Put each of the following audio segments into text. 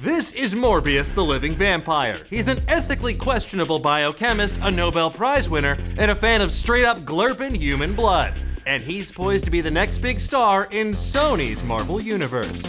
This is Morbius the Living Vampire. He's an ethically questionable biochemist, a Nobel Prize winner, and a fan of straight-up glurpin' human blood. And he's poised to be the next big star in Sony's Marvel Universe.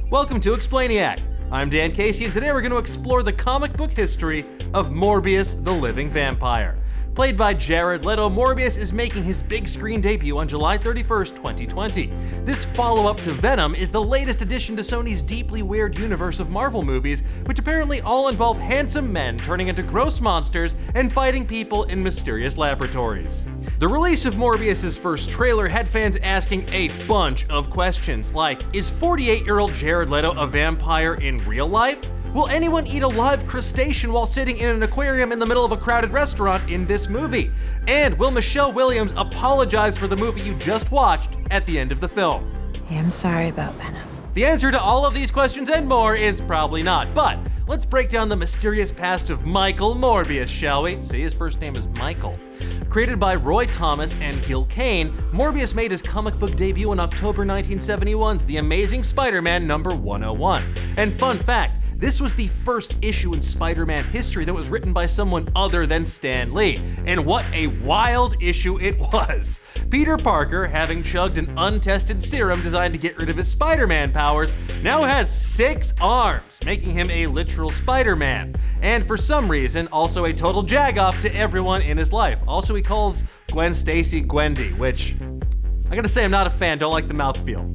Welcome to Explainiac. I'm Dan Casey, and today we're going to explore the comic book history of Morbius the Living Vampire. Played by Jared Leto, Morbius is making his big screen debut on July 31st, 2020. This follow-up to Venom is the latest addition to Sony's deeply weird universe of Marvel movies, which apparently all involve handsome men turning into gross monsters and fighting people in mysterious laboratories. The release of Morbius's first trailer had fans asking a bunch of questions, like, is 48-year-old Jared Leto a vampire in real life? Will anyone eat a live crustacean while sitting in an aquarium in the middle of a crowded restaurant in this movie? And will Michelle Williams apologize for the movie you just watched at the end of the film? Hey, I'm sorry about Venom. The answer to all of these questions and more is probably not, but let's break down the mysterious past of Michael Morbius, shall we? See, his first name is Michael. Created by Roy Thomas and Gil Kane, Morbius made his comic book debut in October 1971's The Amazing Spider-Man number 101. And fun fact, this was the first issue in Spider-Man history that was written by someone other than Stan Lee. And what a wild issue it was. Peter Parker, having chugged an untested serum designed to get rid of his Spider-Man powers, now has 6 arms, making him a literal Spider-Man. And for some reason, also a total jagoff to everyone in his life. Also, he calls Gwen Stacy Gwendy, which I gotta say I'm not a fan, don't like the mouthfeel.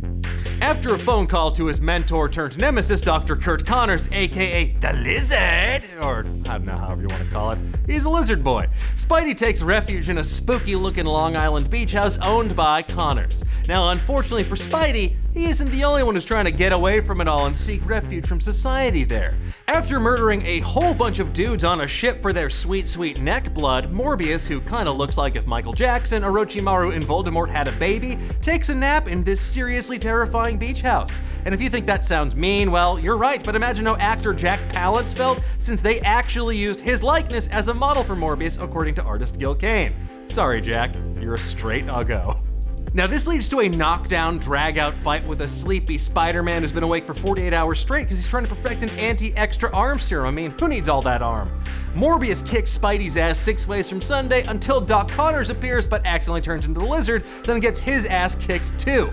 After a phone call to his mentor turned nemesis, Dr. Kurt Connors, aka the Lizard, or I don't know, however you want to call it, he's a lizard boy. Spidey takes refuge in a spooky-looking Long Island beach house owned by Connors. Now, unfortunately for Spidey, he isn't the only one who's trying to get away from it all and seek refuge from society there. After murdering a whole bunch of dudes on a ship for their sweet, sweet neck blood, Morbius, who kinda looks like if Michael Jackson, Orochimaru, and Voldemort had a baby, takes a nap in this seriously terrifying beach house. And if you think that sounds mean, well, you're right, but imagine how actor Jack Palance felt since they actually used his likeness as a model for Morbius, according to artist Gil Kane. Sorry, Jack, you're a straight uggo. Now this leads to a knockdown, drag-out fight with a sleepy Spider-Man who's been awake for 48 hours straight because he's trying to perfect an anti-extra arm serum. I mean, who needs all that arm? Morbius kicks Spidey's ass 6 ways from Sunday until Doc Connors appears but accidentally turns into the Lizard, then gets his ass kicked too.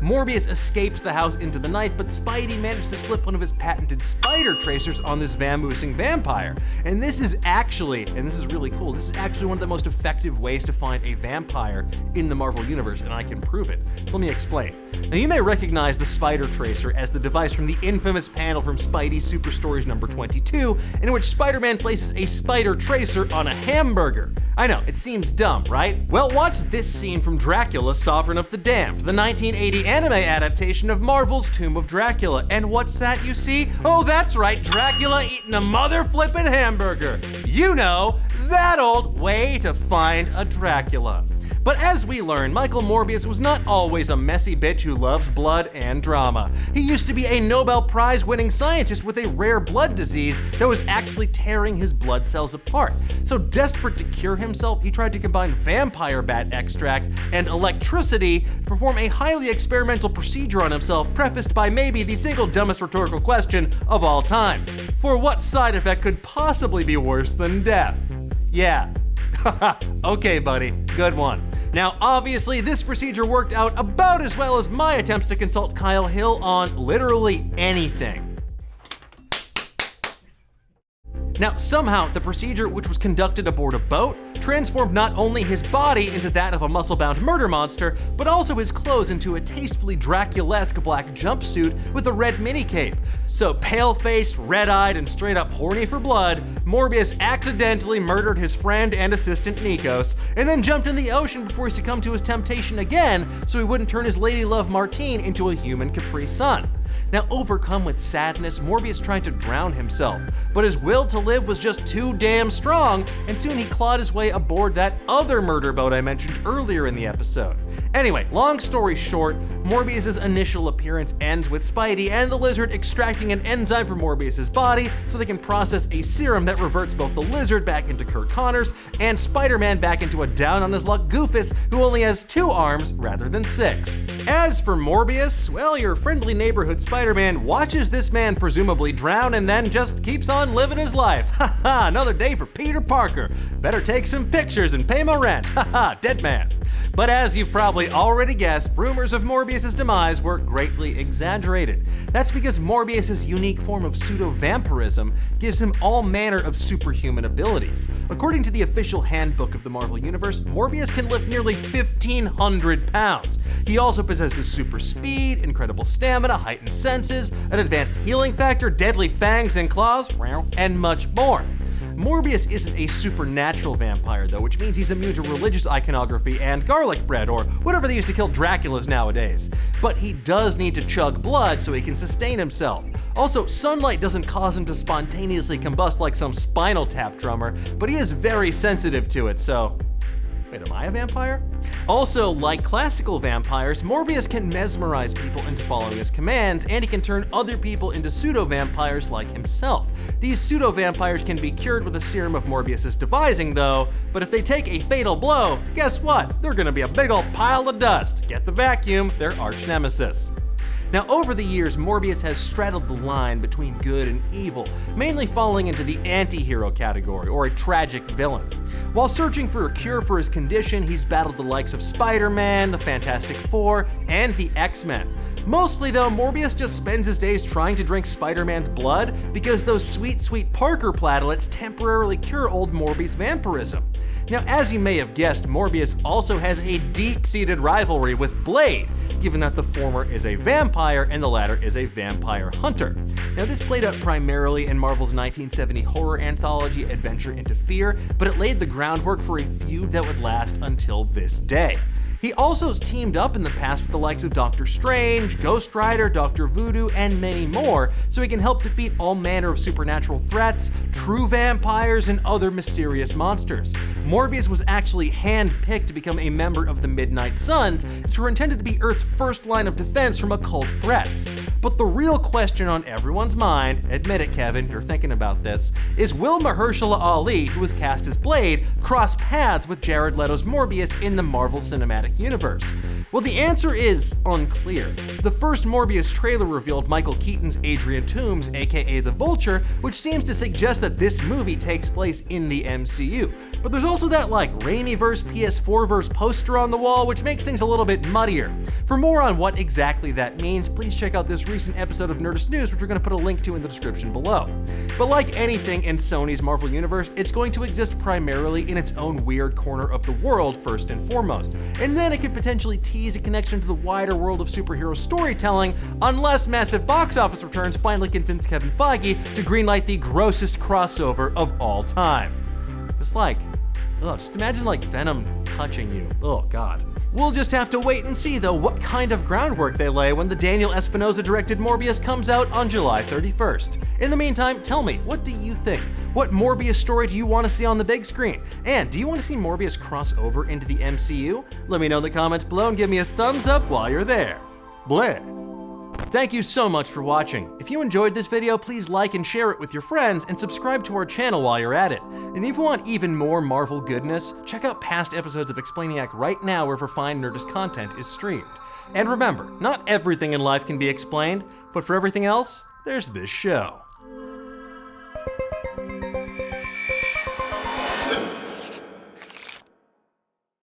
Morbius escapes the house into the night, but Spidey managed to slip one of his patented spider tracers on this vamoosing vampire. And this is actually, and this is really cool, this is actually one of the most effective ways to find a vampire in the Marvel Universe, and I can prove it. Let me explain. Now you may recognize the spider tracer as the device from the infamous panel from Spidey Super Stories number 22, in which Spider-Man places a spider tracer on a hamburger. I know, it seems dumb, right? Well, watch this scene from Dracula, Sovereign of the Damned, the 1980 anime adaptation of Marvel's Tomb of Dracula. And what's that you see? Oh, that's right, Dracula eating a mother-flippin' hamburger. You know, that old way to find a Dracula. But as we learn, Michael Morbius was not always a messy bitch who loves blood and drama. He used to be a Nobel Prize-winning scientist with a rare blood disease that was actually tearing his blood cells apart. So desperate to cure himself, he tried to combine vampire bat extract and electricity to perform a highly experimental procedure on himself, prefaced by maybe the single dumbest rhetorical question of all time. For what side effect could possibly be worse than death? Yeah. Okay, buddy, good one. Now, obviously, this procedure worked out about as well as my attempts to consult Kyle Hill on literally anything. Now, somehow, the procedure, which was conducted aboard a boat, transformed not only his body into that of a muscle-bound murder monster, but also his clothes into a tastefully Dracula-esque black jumpsuit with a red mini-cape. So pale-faced, red-eyed, and straight-up horny for blood, Morbius accidentally murdered his friend and assistant Nikos, and then jumped in the ocean before he succumbed to his temptation again, so he wouldn't turn his lady love Martine into a human Capri Sun. Now, overcome with sadness, Morbius tried to drown himself, but his will to live was just too damn strong, and soon he clawed his way aboard that other murder boat I mentioned earlier in the episode. Anyway, long story short, Morbius's initial appearance ends with Spidey and the Lizard extracting an enzyme from Morbius's body so they can process a serum that reverts both the Lizard back into Kurt Connors and Spider-Man back into a down-on-his-luck Goofus who only has 2 arms rather than 6. As for Morbius, well, your friendly neighborhood Spider-Man watches this man presumably drown and then just keeps on living his life. Haha, another day for Peter Parker. Better take some pictures and pay my rent. Haha, dead man. But as you've probably already guessed, rumors of Morbius's demise were greatly exaggerated. That's because Morbius's unique form of pseudo-vampirism gives him all manner of superhuman abilities. According to the official handbook of the Marvel Universe, Morbius can lift nearly 1,500 pounds. He also possesses super speed, incredible stamina, heightened senses, an advanced healing factor, deadly fangs and claws, and much more. Morbius isn't a supernatural vampire though, which means he's immune to religious iconography and garlic bread, or whatever they use to kill Draculas nowadays. But he does need to chug blood so he can sustain himself. Also, sunlight doesn't cause him to spontaneously combust like some Spinal Tap drummer, but he is very sensitive to it, so... Wait, am I a vampire? Also, like classical vampires, Morbius can mesmerize people into following his commands, and he can turn other people into pseudo-vampires like himself. These pseudo-vampires can be cured with a serum of Morbius's devising, though, but if they take a fatal blow, guess what? They're gonna be a big ol' pile of dust. Get the vacuum, their arch nemesis. Now, over the years, Morbius has straddled the line between good and evil, mainly falling into the anti-hero category, or a tragic villain. While searching for a cure for his condition, he's battled the likes of Spider-Man, the Fantastic Four, and the X-Men. Mostly though, Morbius just spends his days trying to drink Spider-Man's blood because those sweet, sweet Parker platelets temporarily cure old Morbius vampirism. Now, as you may have guessed, Morbius also has a deep-seated rivalry with Blade, given that the former is a vampire and the latter is a vampire hunter. Now, this played out primarily in Marvel's 1970 horror anthology Adventure into Fear, but it laid the groundwork for a feud that would last until this day. He also has teamed up in the past with the likes of Doctor Strange, Ghost Rider, Dr. Voodoo, and many more, so he can help defeat all manner of supernatural threats, true vampires, and other mysterious monsters. Morbius was actually hand-picked to become a member of the Midnight Suns, which were intended to be Earth's first line of defense from occult threats. But the real question on everyone's mind, admit it Kevin, you're thinking about this, is will Mahershala Ali, who was cast as Blade, cross paths with Jared Leto's Morbius in the Marvel Cinematic Universe? Well, the answer is unclear. The first Morbius trailer revealed Michael Keaton's Adrian Toomes, aka the Vulture, which seems to suggest that this movie takes place in the MCU. But there's also that Raimi-verse, PS4-verse poster on the wall, which makes things a little bit muddier. For more on what exactly that means, please check out this recent episode of Nerdist News, which we're going to put a link to in the description below. But like anything in Sony's Marvel Universe, it's going to exist primarily in its own weird corner of the world first and foremost, and then it could potentially tease a connection to the wider world of superhero storytelling, unless massive box office returns finally convince Kevin Feige to greenlight the grossest crossover of all time. Just imagine Venom touching you. Oh god. We'll just have to wait and see though what kind of groundwork they lay when the Daniel Espinosa directed Morbius comes out on July 31st. In the meantime, tell me, what do you think? What Morbius story do you want to see on the big screen? And do you want to see Morbius cross over into the MCU? Let me know in the comments below and give me a thumbs up while you're there. Bleh. Thank you so much for watching. If you enjoyed this video, please like and share it with your friends and subscribe to our channel while you're at it. And if you want even more Marvel goodness, check out past episodes of Explainiac right now wherever fine Nerdist content is streamed. And remember, not everything in life can be explained, but for everything else, there's this show.